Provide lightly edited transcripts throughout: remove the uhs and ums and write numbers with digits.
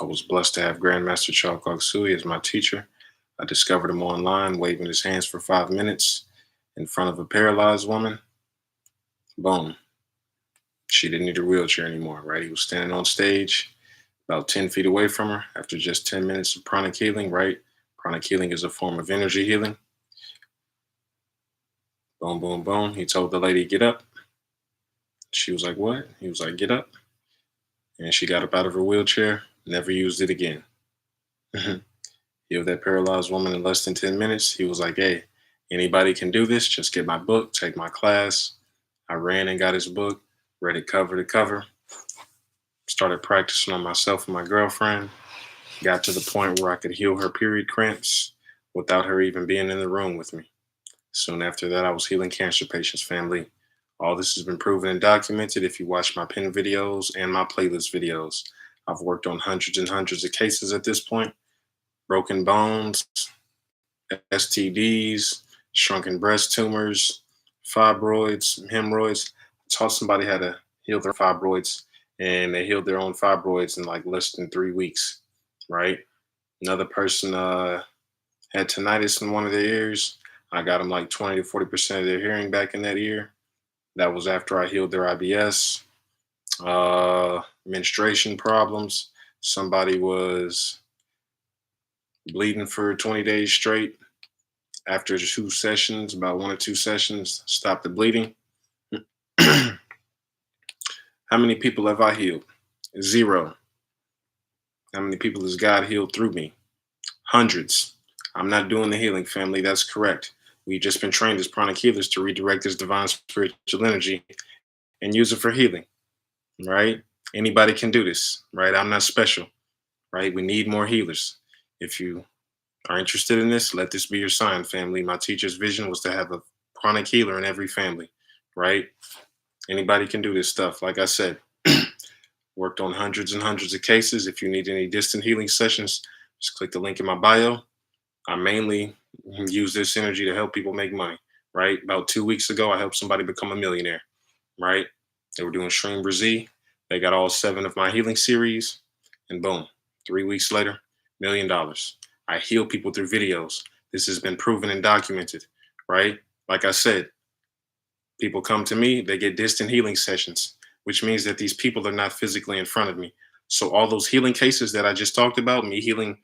I was blessed to have Grandmaster Chalk Sui as my teacher. I discovered him online, waving his hands for 5 minutes in front of a paralyzed woman. Boom. She didn't need a wheelchair anymore, right? He was standing on stage about 10 feet away from her after just 10 minutes of pranic healing, right? Pranic healing is a form of energy healing. Boom, boom, boom. He told the lady, get up. She was like, what? He was like, get up. And she got up out of her wheelchair, never used it again. Healed that paralyzed woman in less than 10 minutes. He was like, hey, anybody can do this. Just get my book, take my class. I ran and got his book, read it cover to cover, started practicing on myself and my girlfriend, got to the point where I could heal her period cramps without her even being in the room with me. Soon after that, I was healing cancer patients' family. All this has been proven and documented if you watch my pin videos and my playlist videos. I've worked on hundreds and hundreds of cases at this point. Broken bones, STDs, shrunken breast tumors, fibroids, hemorrhoids. I taught somebody how to heal their fibroids, and they healed their own fibroids in like less than 3 weeks, right? Another person had tinnitus in one of their ears. I got them like 20 to 40% of their hearing back in that ear. That was after I healed their IBS. Menstruation problems. Somebody was bleeding for 20 days straight. After 2 sessions, about 1 or 2 sessions, stopped the bleeding. How many people have I healed? 0. How many people has God healed through me? Hundreds. I'm not doing the healing, family. That's correct. We've just been trained as pranic healers to redirect this divine spiritual energy and use it for healing, right? Anybody can do this, right? I'm not special, right? We need more healers. If you are interested in this, let this be your sign, family. My teacher's vision was to have a chronic healer in every family, right? Anybody can do this stuff. Like I said, worked on hundreds and hundreds of cases. If you need any distant healing sessions, just click the link in my bio. I mainly use this energy to help people make money, right? About 2 weeks ago, I helped somebody become a millionaire, right? They were doing SHREEM BRZEE. They got all 7 of my healing series, and boom, 3 weeks later, $1 million. I heal people through videos. This has been proven and documented, right? Like I said, people come to me, they get distant healing sessions, which means that these people are not physically in front of me. So all those healing cases that I just talked about, me healing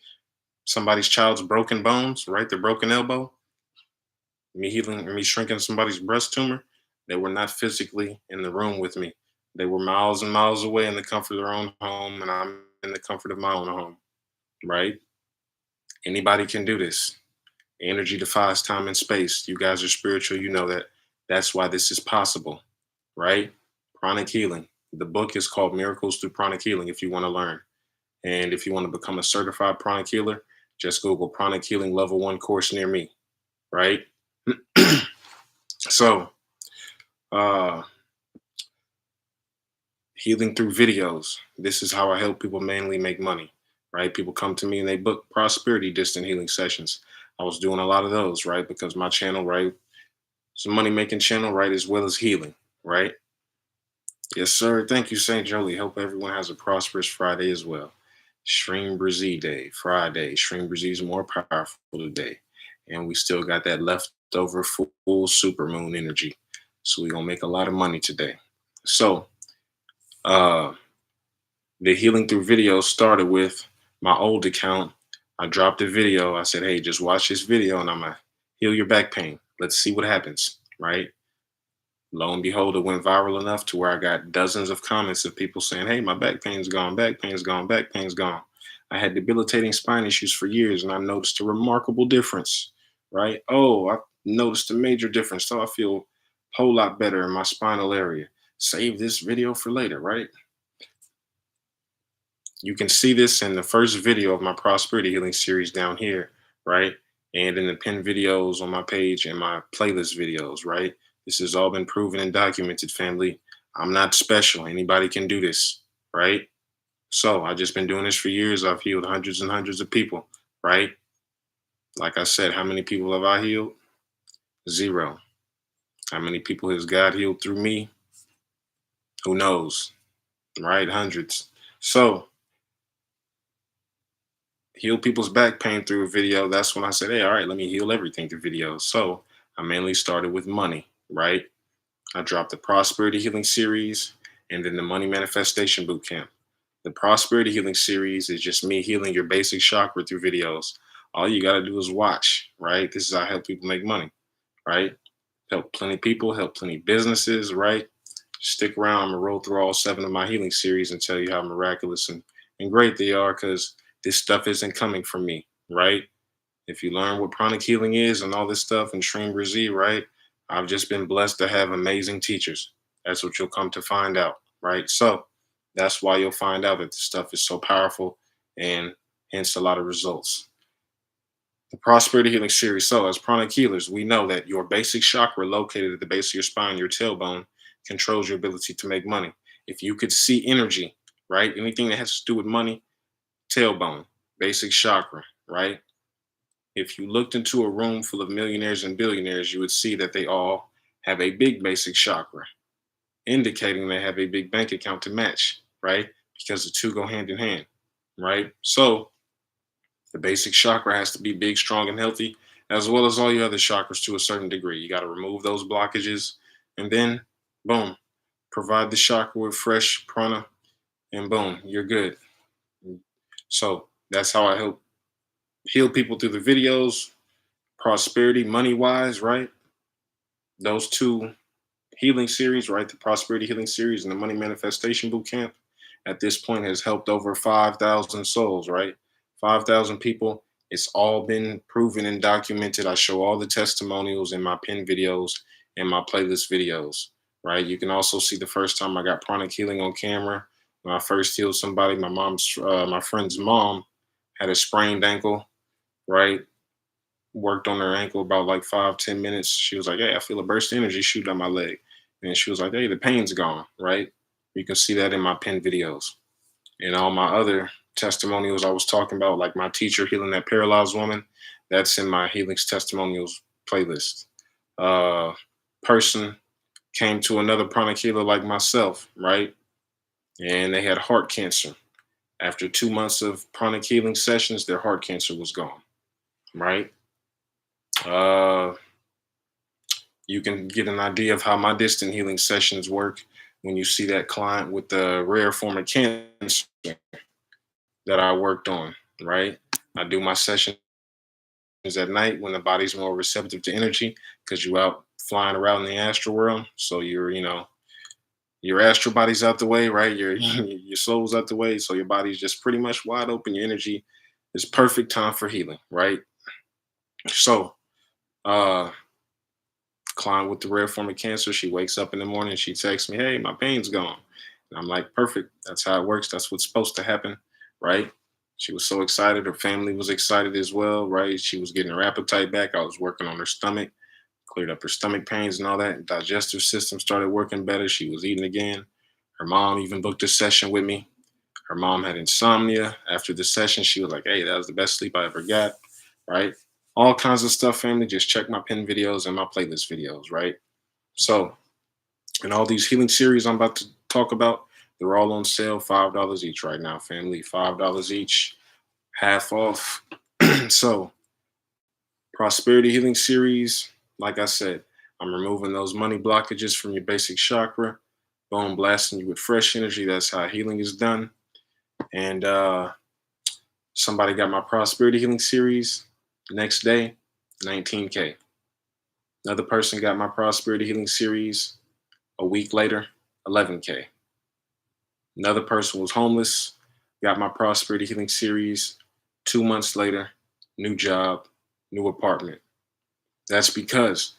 somebody's child's broken bones, right? Their broken elbow, me shrinking somebody's breast tumor, they were not physically in the room with me. They were miles and miles away in the comfort of their own home, and I'm in the comfort of my own home, right? Anybody can do this. Energy defies time and space. You guys are spiritual, you know that. That's why this is possible, right? Pranic healing. The book is called Miracles Through Pranic Healing if you want to learn. And if you want to become a certified pranic healer, just Google Pranic Healing Level 1 course near me, right? So, uh, healing through videos. This is how I help people mainly make money, right? People come to me and they book prosperity distant healing sessions. I was doing a lot of those, right? Because my channel, right, it's a money making channel, right, as well as healing, right? Yes, sir. Thank you, St. Jolie. Hope everyone has a prosperous Friday as well. SHREEM BRZEE Day, Friday. SHREEM BRZEE is more powerful today. And we still got that leftover full supermoon energy. So we're going to make a lot of money today. So, uh, the healing through video started with my old account. I dropped a video. I said, hey, just watch this video and I'm going to heal your back pain. Let's see what happens, right? Lo and behold, it went viral enough to where I got dozens of comments of people saying, hey, my back pain's gone, back pain's gone, back pain's gone. I had debilitating spine issues for years and I noticed a remarkable difference, right? Oh, I noticed a major difference. So I feel a whole lot better in my spinal area. Save this video for later, right? You can see this in the first video of my prosperity healing series down here, right? And in the pinned videos on my page and my playlist videos, right? This has all been proven and documented, family. I'm not special. Anybody can do this, right? So I just been doing this for years. I've healed hundreds and hundreds of people, right? Like I said, how many people have I healed? 0. How many people has God healed through me? Who knows, right? Hundreds. So heal people's back pain through a video, that's when I said, hey, all right, let me heal everything through videos. So I mainly started with money, right? I dropped the Prosperity Healing Series and then the Money Manifestation Bootcamp. The Prosperity Healing Series is just me healing your basic chakra through videos. All you got to do is watch, right? This is how I help people make money, right? Help plenty people, help plenty businesses, right? Stick around. I'm going to roll through all 7 of my healing series and tell you how miraculous and great they are, because this stuff isn't coming from me, right? If you learn what pranic healing is and all this stuff and SHREEM BRZEE, right? I've just been blessed to have amazing teachers. That's what you'll come to find out, right? So that's why you'll find out that this stuff is so powerful and hence a lot of results. The Prosperity Healing Series. So, as pranic healers, we know that your basic chakra, located at the base of your spine, your tailbone, controls your ability to make money. If you could see energy, right? Anything that has to do with money, tailbone, basic chakra, right? If you looked into a room full of millionaires and billionaires, you would see that they all have a big basic chakra, indicating they have a big bank account to match, right? Because the two go hand in hand, right? So the basic chakra has to be big, strong, and healthy, as well as all your other chakras to a certain degree. You got to remove those blockages, and then, boom, provide the chakra with fresh prana, and boom, you're good. So that's how I help heal people through the videos, prosperity, money wise, right? Those two healing series, right? The Prosperity Healing Series and the Money Manifestation Bootcamp at this point has helped over 5,000 souls, right? 5,000 people. It's all been proven and documented. I show all the testimonials in my pin videos and my playlist videos, right? You can also see the first time I got pranic healing on camera. When I first healed somebody, my friend's mom had a sprained ankle, right? Worked on her ankle about like 5, 10 minutes. She was like, hey, I feel a burst of energy shoot down my leg. And she was like, hey, the pain's gone, right? You can see that in my pin videos. And all my other testimonials I was talking about, like my teacher healing that paralyzed woman, that's in my healings testimonials playlist. Person came to another pranic healer like myself, right? And they had heart cancer. After 2 months of pranic healing sessions, their heart cancer was gone, right? Uh, you can get an idea of how my distant healing sessions work when you see that client with the rare form of cancer that I worked on, right? I do my sessions at night when the body's more receptive to energy because you're out flying around in the astral world. So your astral body's out the way, right? Your soul's out the way. So your body's just pretty much wide open. Your energy is perfect time for healing, right? So, uh, client with the rare form of cancer, she wakes up in the morning, she texts me, hey, my pain's gone. And I'm like, perfect. That's how it works. That's what's supposed to happen, right? She was so excited. Her family was excited as well, right? She was getting her appetite back. I was working on her stomach, cleared up her stomach pains and all that. Digestive system started working better. She was eating again. Her mom even booked a session with me. Her mom had insomnia. After the session, she was like, hey, that was the best sleep I ever got, right? All kinds of stuff, family. Just check my pin videos and my playlist videos, right? So, and all these healing series I'm about to talk about, they're all on sale, $5 each right now, family. $5 each, half off. So, Prosperity Healing Series, like I said, I'm removing those money blockages from your basic chakra, bone blasting you with fresh energy. That's how healing is done. And somebody got my Prosperity Healing Series next day, 19K. Another person got my Prosperity Healing Series a week later, 11K. Another person was homeless, got my Prosperity Healing Series 2 months later, new job, new apartment. That's because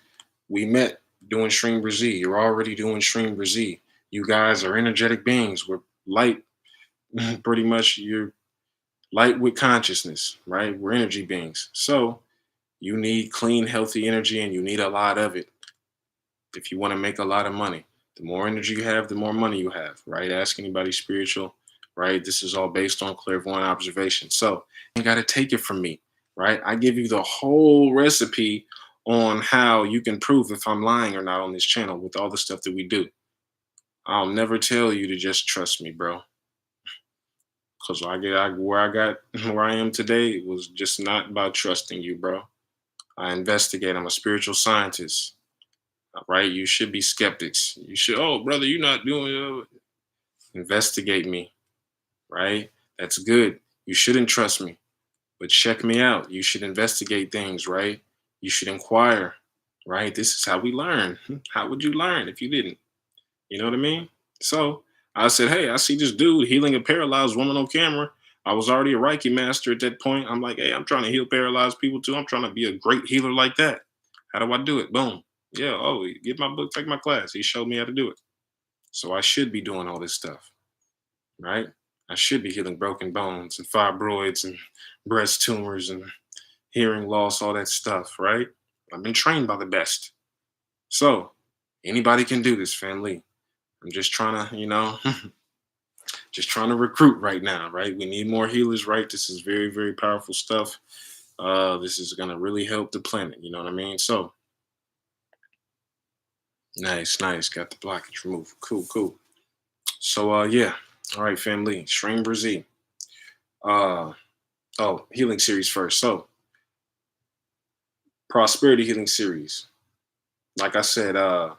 we met doing SHREEM BRZEE. You're already doing SHREEM BRZEE. You guys are energetic beings. We're light, pretty much. You're light with consciousness, right? We're energy beings. So you need clean, healthy energy, and you need a lot of it if you want to make a lot of money. The more energy you have, the more money you have, right? Ask anybody spiritual, right? This is all based on clairvoyant observation. So you got to take it from me, right? I give you the whole recipe on how you can prove if I'm lying or not on this channel with all the stuff that we do. I'll never tell you to just trust me, bro. Cause where I got where I am today was just not about trusting you, bro. I investigate. I'm a spiritual scientist, right? You should be skeptics. You should, oh, brother, you're not doing. Investigate me, right? That's good. You shouldn't trust me, but check me out. You should investigate things, right? You should inquire, right? This is how we learn. How would you learn if you didn't? You know what I mean? So I said, hey, I see this dude healing a paralyzed woman on camera. I was already a Reiki master at that point. I'm like, hey, I'm trying to heal paralyzed people too. I'm trying to be a great healer like that. How do I do it? Boom. Yeah. Oh, get my book, take my class. He showed me how to do it. So I should be doing all this stuff, right? I should be healing broken bones and fibroids and breast tumors and hearing loss, all that stuff, right? I've been trained by the best. So anybody can do this, family. I'm just trying to, just trying to recruit right now, right? We need more healers, right? This is very, very powerful stuff. This is gonna really help the planet. You know what I mean? So nice, nice. Got the blockage removed. Cool, cool. So yeah. All right, family. SHREEM BRZEE. Uh oh, healing series first. So prosperity healing series. Like I said, the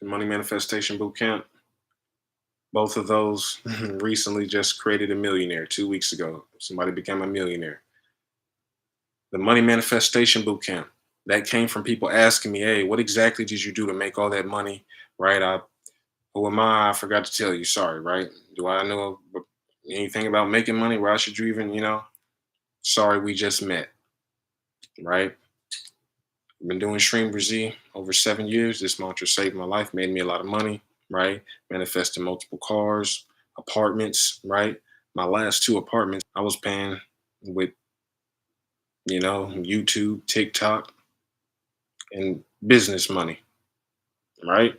money manifestation boot camp. Both of those recently just created a millionaire 2 weeks ago. Somebody became a millionaire. The money manifestation boot camp that came from people asking me, hey, what exactly did you do to make all that money? Right? Who am I? I forgot to tell you. Sorry, right? Do I know anything about making money? Why should you even, Sorry, we just met, right? I've been doing SHREEM BRZEE over 7 years. This mantra saved my life, made me a lot of money, right? Manifested multiple cars, apartments, right? My last two apartments I was paying with, YouTube, TikTok, and business money, right?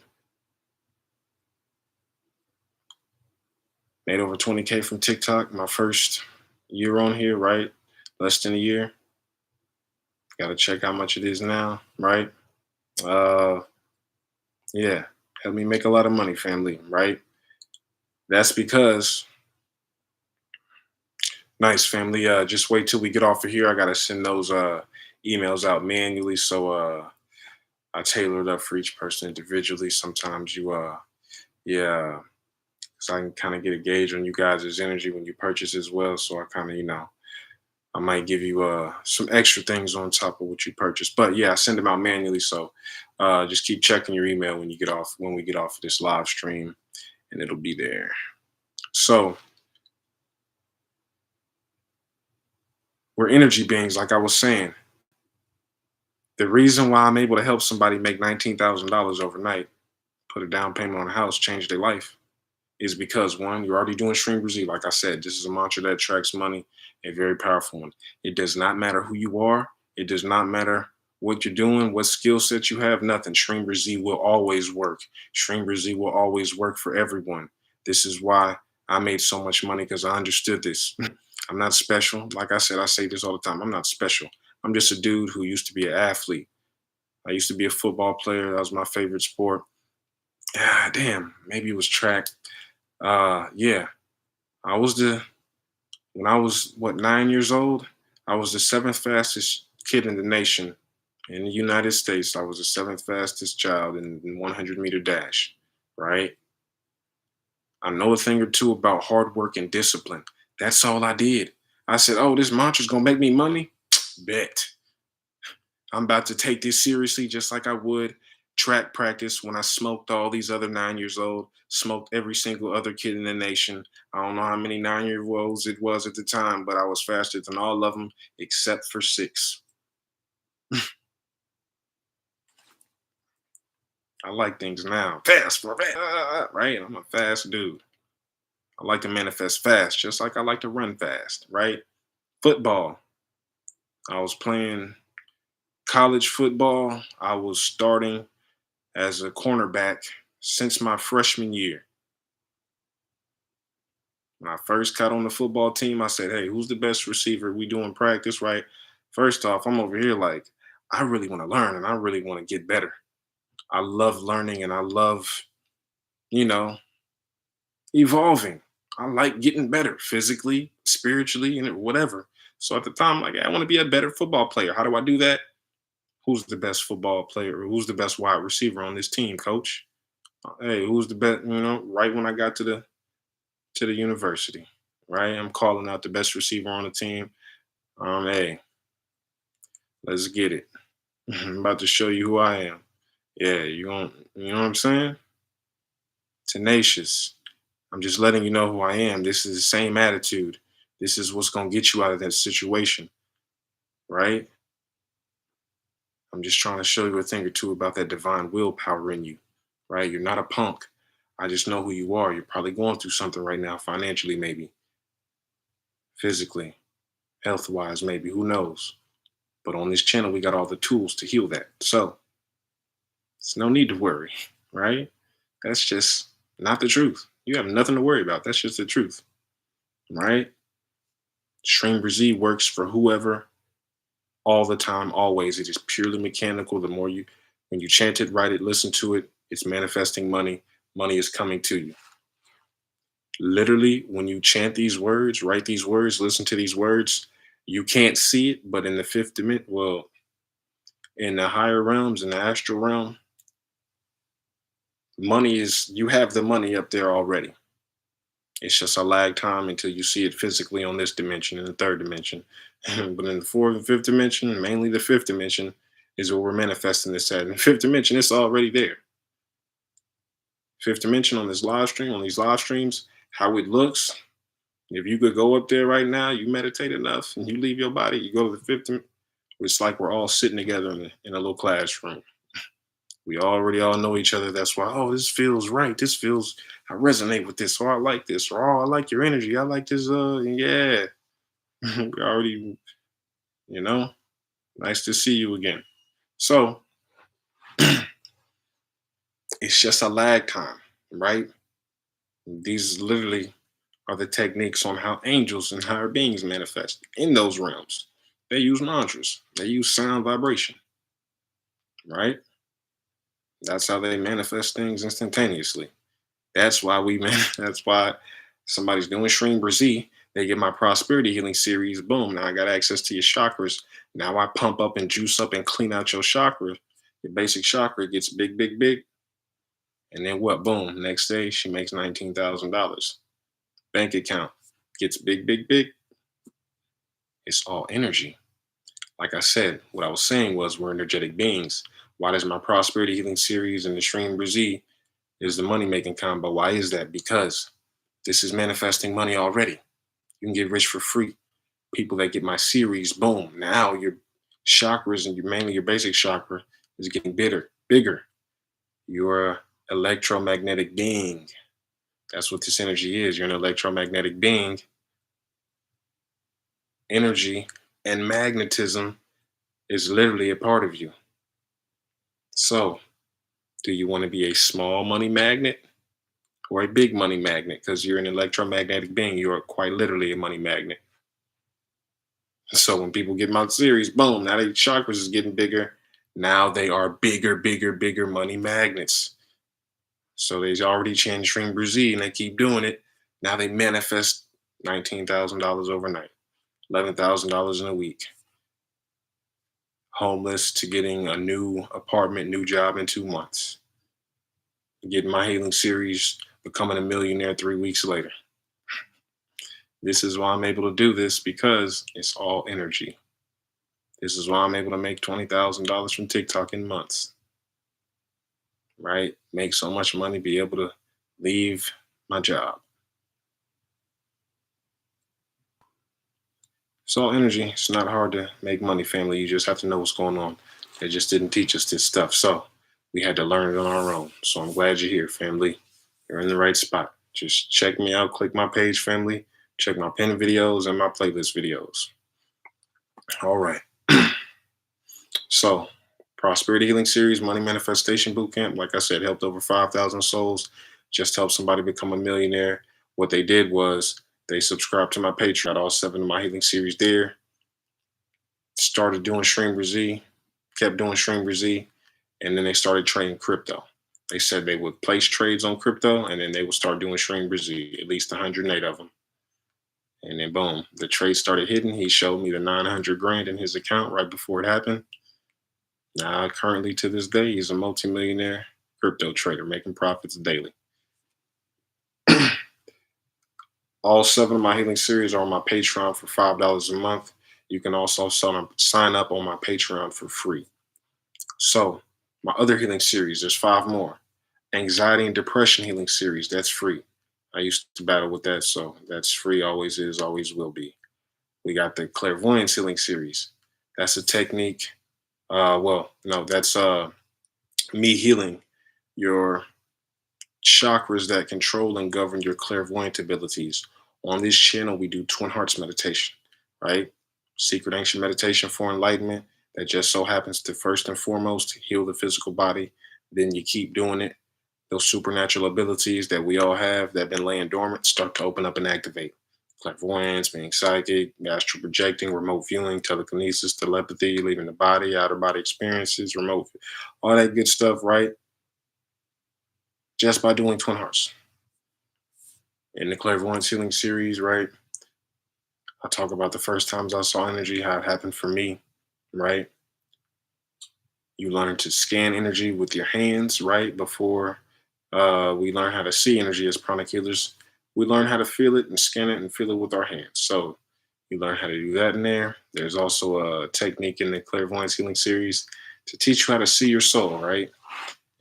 Made over 20K from TikTok my first year on here, right? Less than a year. Got to check how much it is now, right? Uh, yeah, helped me make a lot of money, family, right? That's because nice family. Just wait till we get off of here. I gotta send those emails out manually, so I tailor it up for each person individually. Sometimes yeah, so I can kind of get a gauge on you guys' energy when you purchase as well. So I kind of, I might give you some extra things on top of what you purchase. But yeah, I send them out manually. So just keep checking your email when we get off of this live stream, and it'll be there. So we're energy beings, like I was saying. The reason why I'm able to help somebody make $19,000 overnight, put a down payment on a house, change their life, is because one, you're already doing SHREEM BRZEE. Like I said, this is a mantra that attracts money, a very powerful one. It does not matter who you are. It does not matter what you're doing, what skill set you have, nothing. SHREEM BRZEE will always work. SHREEM BRZEE will always work for everyone. This is why I made so much money, because I understood this. I'm not special. Like I said, I say this all the time. I'm not special. I'm just a dude who used to be an athlete. I used to be a football player. That was my favorite sport. Ah, damn, maybe it was track. Yeah, I was when I was, 9 years old, I was the seventh fastest kid in the nation. In the United States, I was the seventh fastest child in 100-meter dash, right? I know a thing or two about hard work and discipline. That's all I did. I said, oh, this mantra's gonna make me money? Bet. I'm about to take this seriously just like I would track practice when I smoked all these other 9 years old, smoked every single other kid in the nation. I don't know how many 9 year olds it was at the time, but I was faster than all of them except for six. I like things now. Fast, right? I'm a fast dude. I like to manifest fast, just like I like to run fast, right? Football. I was playing college football. I was starting as a cornerback since my freshman year. When I first got on the football team, I said, hey, who's the best receiver we doing practice, right? First off, I'm over here like, I really want to learn and I really want to get better. I love learning and I love, you know, evolving. I like getting better physically, spiritually, and whatever. So at the time, like, I want to be a better football player. How do I do that? Who's the best football player? Or who's the best wide receiver on this team, coach? Hey, who's the best? Right when I got to the university, right? I'm calling out the best receiver on the team. Hey, let's get it. I'm about to show you who I am. Yeah, you know what I'm saying? Tenacious. I'm just letting you know who I am. This is the same attitude. This is what's gonna get you out of that situation, right? I'm just trying to show you a thing or two about that divine willpower in you, right? You're not a punk. I just know who you are. You're probably going through something right now, financially, maybe, physically, health wise, maybe. Who knows? But on this channel, we got all the tools to heal that. So it's no need to worry, right? That's just not the truth. You have nothing to worry about. That's just the truth, right? SHREEM BRZEE works for whoever, all the time, always. It is purely mechanical. The more you, when you chant it, write it, listen to it, it's manifesting money. Money is coming to you. Literally, when you chant these words, write these words, listen to these words, you can't see it, but in the fifth dimension, well, in the higher realms, in the astral realm, money is, you have the money up there already. It's just a lag time until you see it physically on this dimension, in the third dimension. But in the fourth and fifth dimension, mainly the fifth dimension, is where we're manifesting this at. In the fifth dimension, it's already there. Fifth dimension on this live stream, on these live streams, how it looks. If you could go up there right now, you meditate enough and you leave your body, you go to the fifth dimension, it's like we're all sitting together in a little classroom. We already all know each other. That's why, oh, this feels right. This feels, I resonate with this. Or I like this. Or, oh, I like your energy. I like this. Yeah. We already, you know, nice to see you again. So it's just a lag time, right? These literally are the techniques on how angels and higher beings manifest in those realms. They use mantras, they use sound vibration, right? That's how they manifest things instantaneously. That's why that's why somebody's doing SHREEM BRZEE. They get my prosperity healing series. Boom. Now I got access to your chakras. Now I pump up and juice up and clean out your chakra. Your basic chakra gets big, big, big. And then what? Boom. Next day, she makes $19,000. Bank account gets big, big, big. It's all energy. Like I said, what I was saying was we're energetic beings. Why does my prosperity healing series and the SHREEM BRZEE is the money making combo? Why is that? Because this is manifesting money already. You can get rich for free. People that get my series, boom. Now your chakras and mainly your basic chakra is getting bigger. You're an electromagnetic being. That's what this energy is. You're an electromagnetic being. Energy and magnetism is literally a part of you. So, do you want to be a small money magnet or a big money magnet? Because you're an electromagnetic being. You are quite literally a money magnet. So when people get my series, boom, now their chakras is getting bigger. Now they are bigger, bigger, bigger money magnets. So they already changed SHREEM BRZEE and they keep doing it. Now they manifest $19,000 overnight, $11,000 in a week. Homeless to getting a new apartment, new job in 2 months. Getting my healing series, becoming a millionaire 3 weeks later. This is why I'm able to do this, because it's all energy. This is why I'm able to make $20,000 from TikTok in months, right? Make so much money, be able to leave my job. It's all energy. It's not hard to make money, family. You just have to know what's going on. They just didn't teach us this stuff. So we had to learn it on our own. So I'm glad you're here, family. You're in the right spot. Just check me out. Click my page, family. Check my pin videos and my playlist videos. All right. So, Prosperity Healing Series, Money Manifestation Bootcamp, like I said, helped over 5,000 souls. Just helped somebody become a millionaire. What they did was they subscribed to my Patreon, got all 7 of my healing series there. Started doing SHREEM BRZEE, kept doing SHREEM BRZEE, and then they started trading crypto. They said they would place trades on crypto and then they would start doing SHREEM BRZEE, at least 108 of them. And then boom, the trade started hitting. He showed me the 900 grand in his account right before it happened. Now, currently to this day, he's a multimillionaire crypto trader making profits daily. All 7 of my healing series are on my Patreon for $5 a month. You can also sign up on my Patreon for free. So, my other healing series, there's 5 more. Anxiety and depression healing series, that's free. I used to battle with that, so that's free, always is, always will be. We got the clairvoyance healing series. That's a technique. That's me healing your chakras that control and govern your clairvoyant abilities. On this channel, we do Twin Hearts meditation, right? Secret ancient meditation for enlightenment that just so happens to first and foremost heal the physical body. Then you keep doing it. Those supernatural abilities that we all have that have been laying dormant start to open up and activate. Clairvoyance, being psychic, astral projecting, remote viewing, telekinesis, telepathy, leaving the body, outer body experiences, all that good stuff, right? Just by doing Twin Hearts. In the clairvoyance healing series, right? I talk about the first times I saw energy, how it happened for me, right? You learn to scan energy with your hands, right? Before we learn how to see energy as pranic healers, we learn how to feel it and scan it and feel it with our hands. So you learn how to do that in there. There's also a technique in the clairvoyance healing series to teach you how to see your soul, right?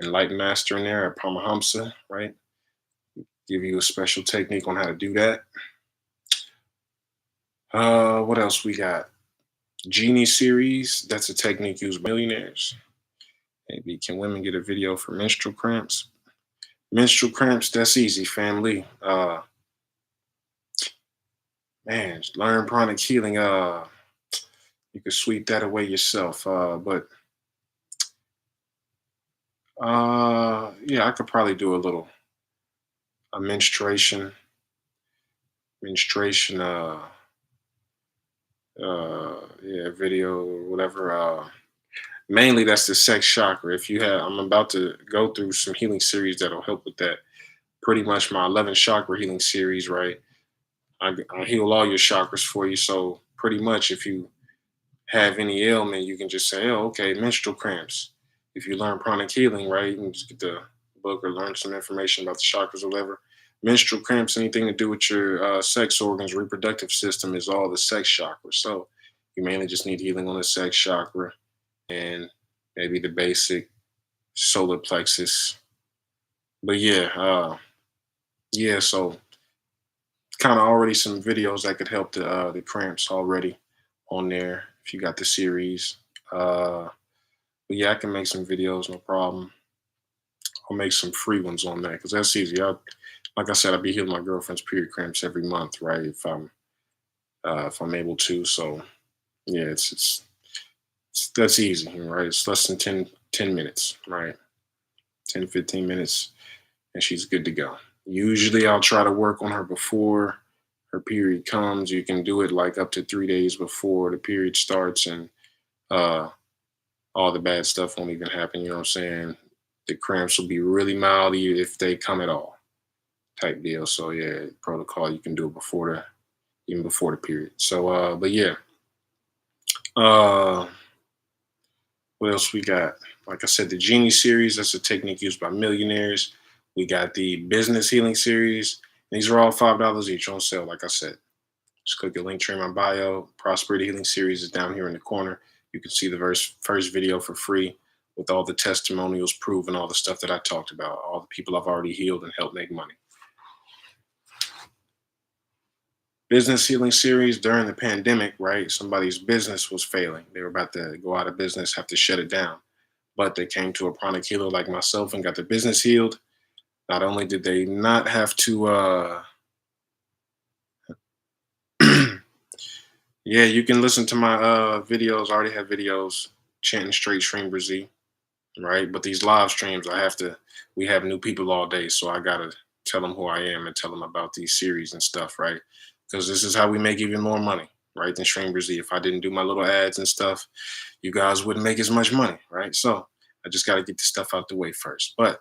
Enlightened master in there at Paramahamsa, right? Give you a special technique on how to do that. What else we got? Genie series. That's a technique used by millionaires. Maybe can women get a video for menstrual cramps? Menstrual cramps, that's easy, family. Man, learn pranic healing. You can sweep that away yourself. Yeah, I could probably do a menstruation, video or whatever. Mainly that's the sex chakra. I'm about to go through some healing series that'll help with that. Pretty much my 11 chakra healing series, right? I heal all your chakras for you. So pretty much if you have any ailment, you can just say, oh, okay, menstrual cramps. If you learn pranic healing, right, you can just get the book or learn some information about the chakras or whatever. Menstrual cramps, anything to do with your sex organs, reproductive system is all the sex chakra. So you mainly just need healing on the sex chakra and maybe the basic solar plexus. But so kind of already some videos that could help the cramps already on there if you got the series. But yeah, I can make some videos, no problem. I'll make some free ones on that because that's easy. Like I said, I'll be healing my girlfriend's period cramps every month, right? If I'm able to. So yeah, it's that's easy, right? It's less than 10 minutes, right? 10-15 minutes, and she's good to go. Usually, I'll try to work on her before her period comes. You can do it like up to 3 days before the period starts, and all the bad stuff won't even happen. You know what I'm saying? The cramps will be really mild if they come at all, type deal. So yeah, protocol you can do it even before the period. So but yeah. What else we got? Like I said, the Genie series, that's a technique used by millionaires. We got the business healing series. These are all $5 each on sale, like I said. Just click the link tree in my bio. Prosperity Healing Series is down here in the corner. You can see the first video for free with all the testimonials, proving all the stuff that I talked about, all the people I've already healed and helped make money. Business Healing Series during the pandemic, right? Somebody's business was failing. They were about to go out of business, have to shut it down. But they came to a pranic healer like myself and got the business healed. Not only did they not have to yeah, you can listen to my videos. I already have videos chanting straight SHREEM BRZEE, right? But these live streams, we have new people all day, so I gotta tell them who I am and tell them about these series and stuff, right? Because this is how we make even more money, right? Than SHREEM BRZEE. If I didn't do my little ads and stuff, you guys wouldn't make as much money, right? So I just gotta get the stuff out the way first. But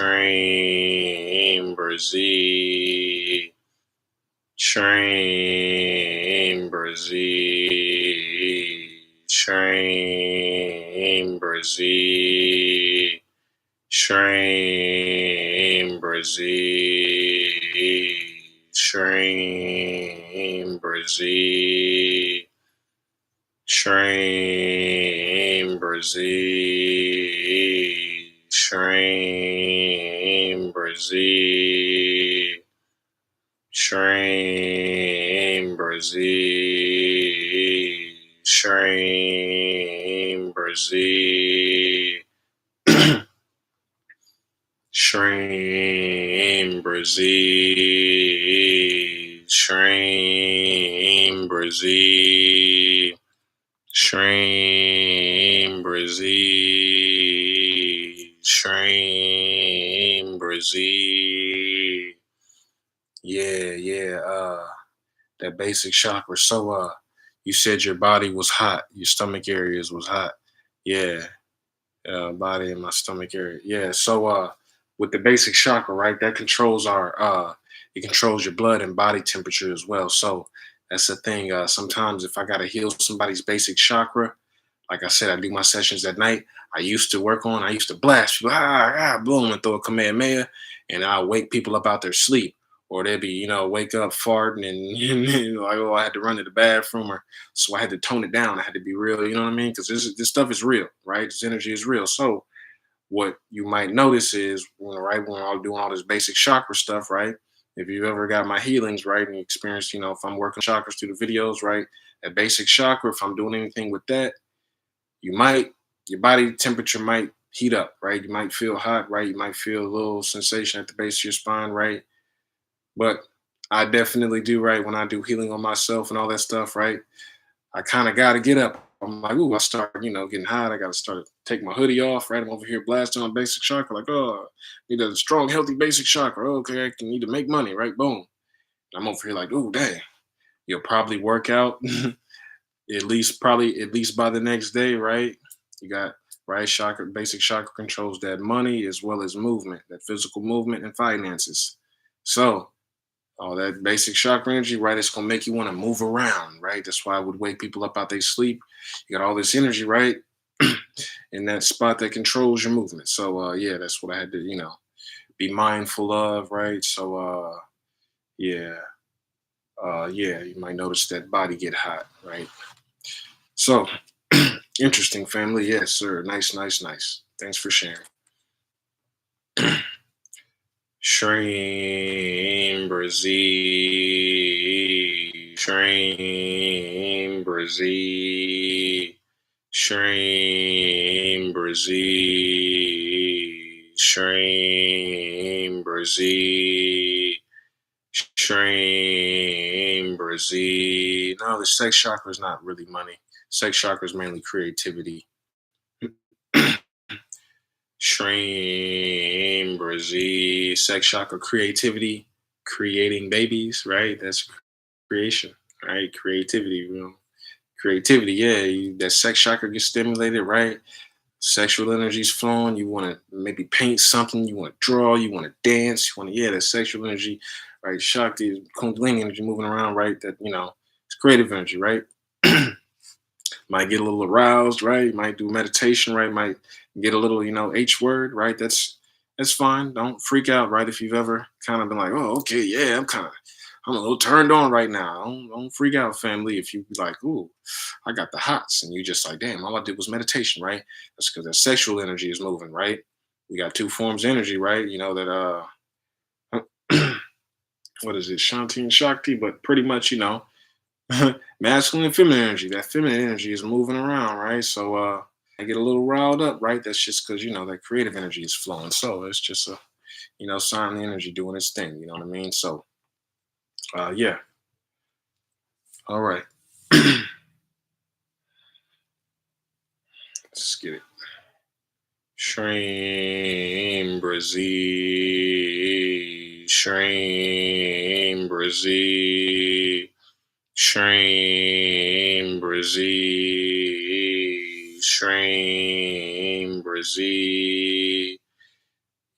SHREEM, BRZEE, SHREEM, BRZEE, SHREEM, BRZEE, SHREEM, BRZEE, SHREEM, BRZEE, SHREEM, BRZEE, SHREEM, BRZEE, SHREEM, BRZEE, SHREEM, BRZEE, SHREEM, BRZEE, SHREEM, BRZEE, SHREEM, BRZEE, SHREEM, BRZEE. Yeah. That basic chakra. So you said your body was hot, your stomach areas was hot. Yeah. Body and my stomach area. Yeah. So with the basic chakra, right, that controls our it controls your blood and body temperature as well. So that's the thing. Sometimes if I gotta heal somebody's basic chakra, like I said, I do my sessions at night. I used to blast people, boom, and throw a Kamehameha, and I'll wake people up out their sleep. Or they'd be, wake up farting and, like, oh, I had to run to the bathroom. Or so I had to tone it down. I had to be real, you know what I mean? Because this stuff is real, right? This energy is real. So what you might notice is, when I'm doing all this basic chakra stuff, right? If you ever got my healings, right, and you experience, if I'm working chakras through the videos, right, that basic chakra, if I'm doing anything with that, your body temperature might heat up, right? You might feel hot, right? You might feel a little sensation at the base of your spine, right? But I definitely do, right? When I do healing on myself and all that stuff, right? I kind of got to get up. I'm like, ooh, I start, getting hot. I got to start to take my hoodie off, right? I'm over here blasting on basic chakra, like, oh, need a strong, healthy basic chakra. Okay, I need to make money, right? Boom. I'm over here like, ooh, dang. You'll probably work out at least by the next day, right? You got right chakra, basic chakra controls that money as well as movement, that physical movement and finances. So all that basic chakra energy, right? It's gonna make you want to move around, right? That's why I would wake people up out they sleep. You got all this energy, right? In that spot that controls your movement. So yeah, that's what I had to, be mindful of, right? So yeah. Yeah, you might notice that body get hot, right? So interesting, family. Yes, sir. Nice. Thanks for sharing. SHREEM, BRZEE, SHREEM, BRZEE, SHREEM, BRZEE, SHREEM, BRZEE, SHREEM, BRZEE. No, the sex chakra is not really money. Sex chakra is mainly creativity. SHREEM, BRZEE, sex chakra, creativity, creating babies, right? That's creation, right? Creativity, creativity. Yeah, that sex chakra gets stimulated, right? Sexual energy's flowing. You want to maybe paint something. You want to draw. You want to dance. You want to, that sexual energy, right? Shakti, Kundalini energy moving around, right? That it's creative energy, right? Might get a little aroused, right? Might do meditation, right? Might get a little, H word, right? That's fine. Don't freak out, right? If you've ever kind of been like, oh, okay, yeah, I'm a little turned on right now. Don't freak out, family. If you be like, ooh, I got the hots, and you just like, damn, all I did was meditation, right? That's because that sexual energy is moving, right? We got two forms of energy, right? That what is it, Shanti and Shakti, but pretty much, masculine and feminine energy. That feminine energy is moving around, right? So I get a little riled up, right? That's just because that creative energy is flowing. So it's just a silent energy doing its thing. You know what I mean? So yeah. All right. Let's get it. SHREEM, BRZEE, SHREEM, BRZEE, SHREEM, BRZEE, SHREEM, BRZEE.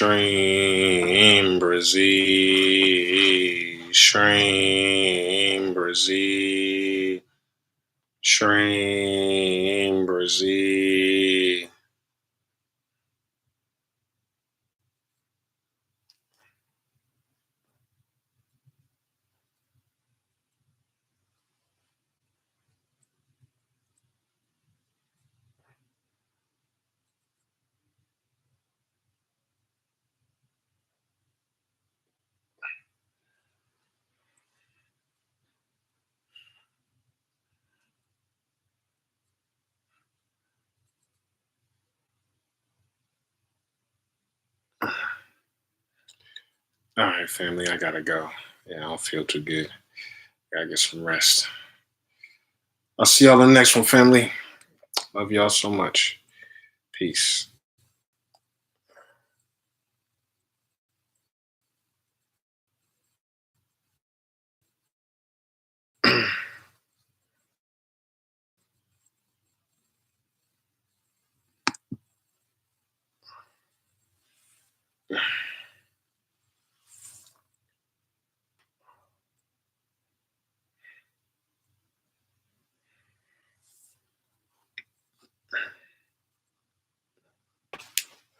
SHREEM, BRZEE, SHREEM, BRZEE, SHREEM, BRZEE. All right, family, I gotta go. Yeah, I don't feel too good. Gotta get some rest. I'll see y'all in the next one, family. Love y'all so much. Peace.